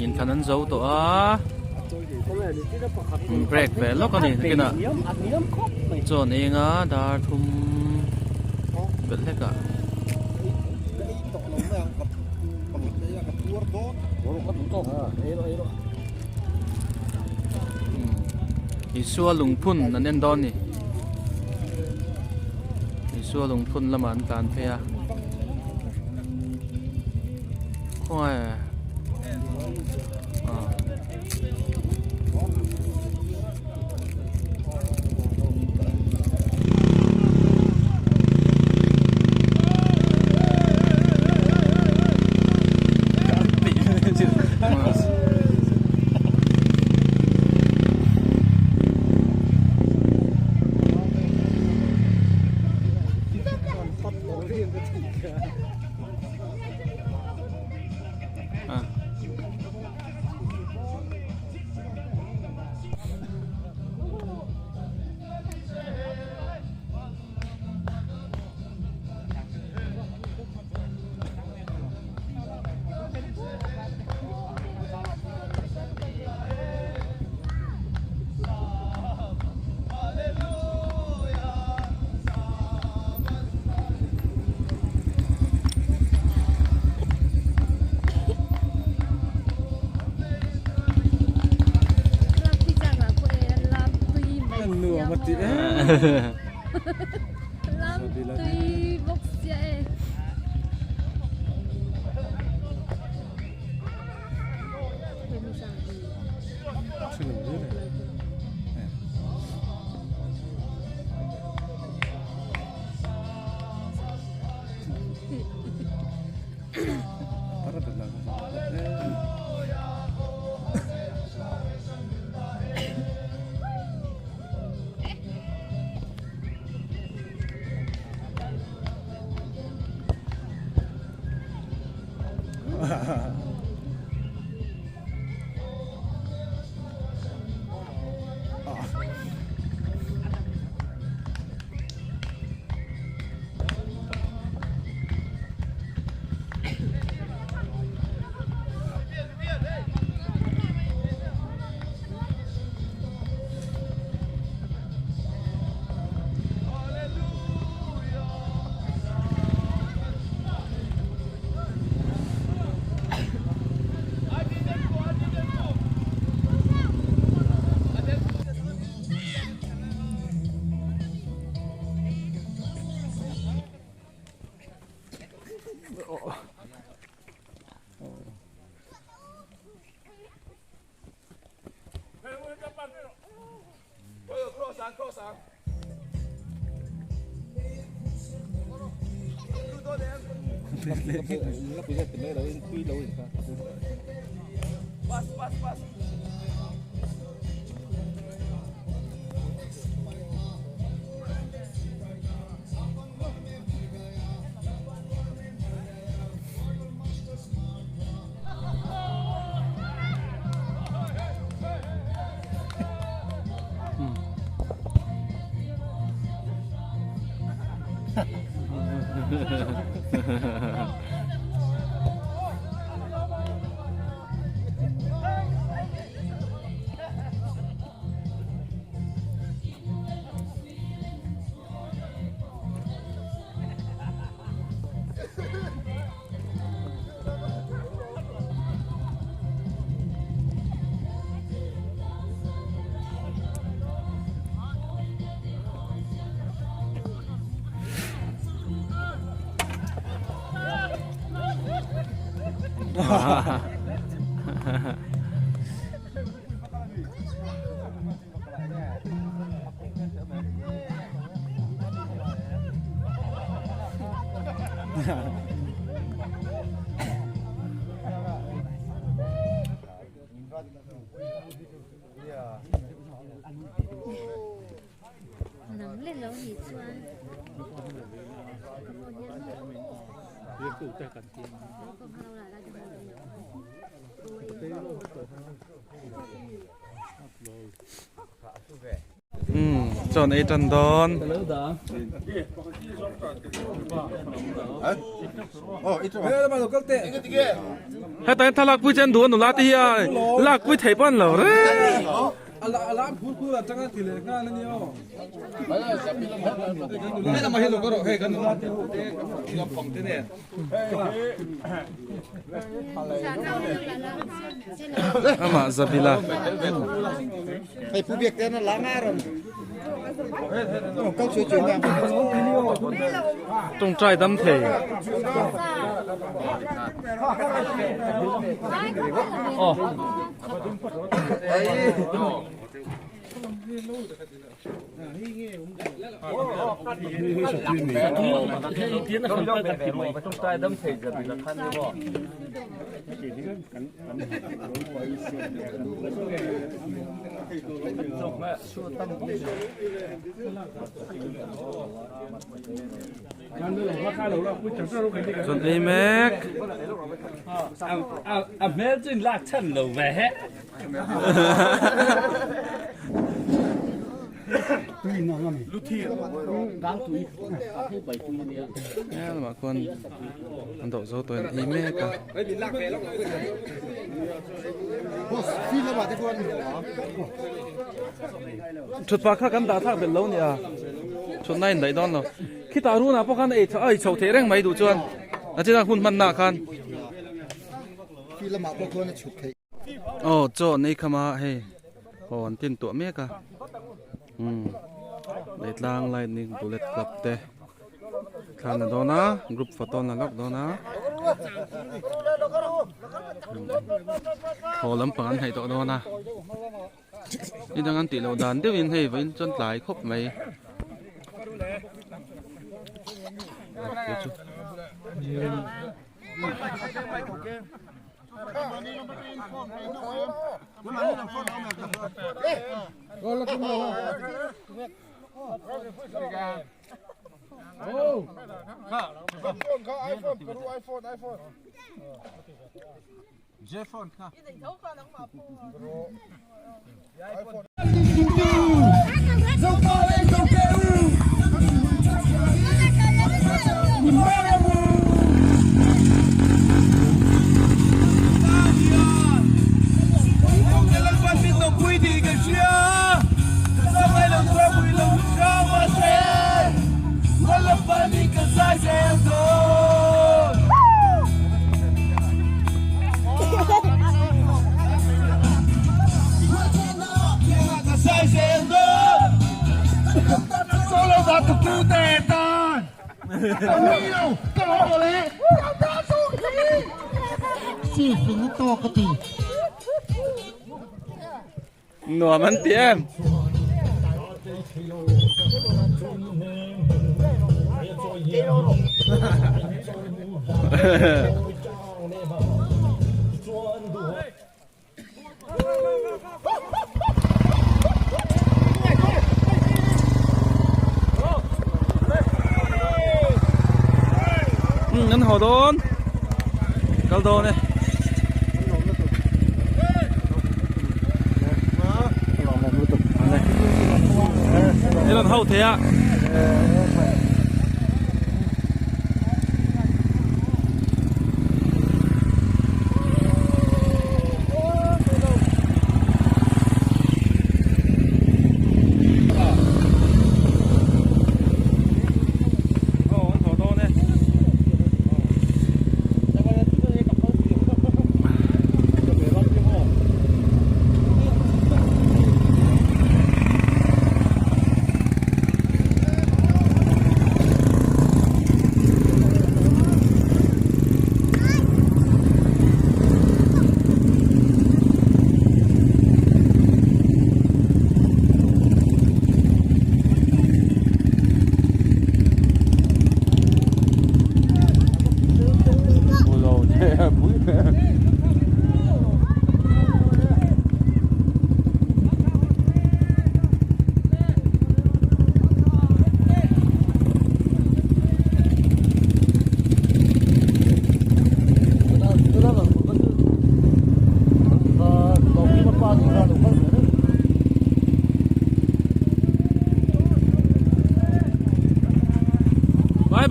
in kanan zo to a break ve lo kan ni kina chon enga dar thum bel ka isua lungphun nanen don ni isua lungphun laman tan phea khoi Lam tui bốc xe. Pas. Nắng lên lâu nhỉ Xuân. chọn ấy trần đón hai tay thà lạc quy chân đuôn nó tí à lạc quy thấy bọn lẩu đấy alam phu la tanga thile nga la ni o ai na ma helo karo he kan la te ngam pong te ne ama Zabila hay phụ việc tên là lá nga rồi câu chuyện chuyện nào trong trai đâm thể tiến là không phải cả kiểu mà trong tay đâm thể giờ bị là khăn đấy bỏ chọn ấy mec mẹ trên lạc chân lầu về nha mà con đậu dâu tôi ấy mec à phi là bạn thế con chụp bạc khác cắm đá thác bên lâu nhỉ chụp này đấy đón rồi khi ta ru nào bác anh ấy chậu thế đang mấy đủ chưa à chỉ là hun man nà khan phi là bạn con là chụp thấy chọn này khama hey hòn tin tụa mec à để lang lightning bullet club te khan là đó na group photo là lóc đó na hồ lắm bằng hay tụi đó na đi đang ăn tỷ lệ đàn tiêu in hay với chân lại khóc mày si phình to cái gì nửa mắn tiền ngân hồ đôn câu đôn này đây là hậu thế ạ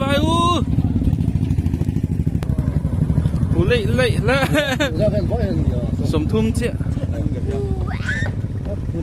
bye u lệ lệ la ra bên vội hơn nhiều sum thum chia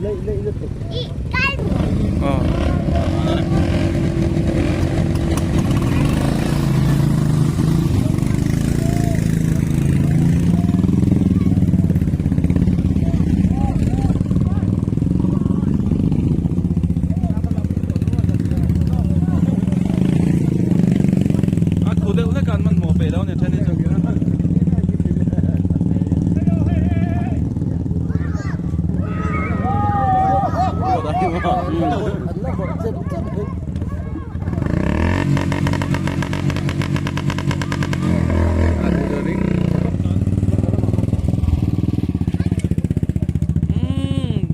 lấy ờ cô đều là cần mình mổ bể đâu nhỉ thế này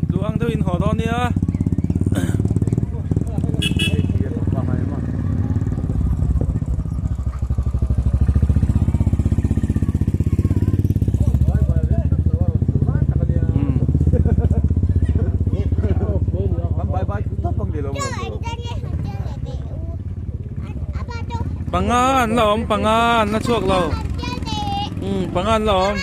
luang tu in hồ đó nha pangan lom pangan na chuộc lom pangan lom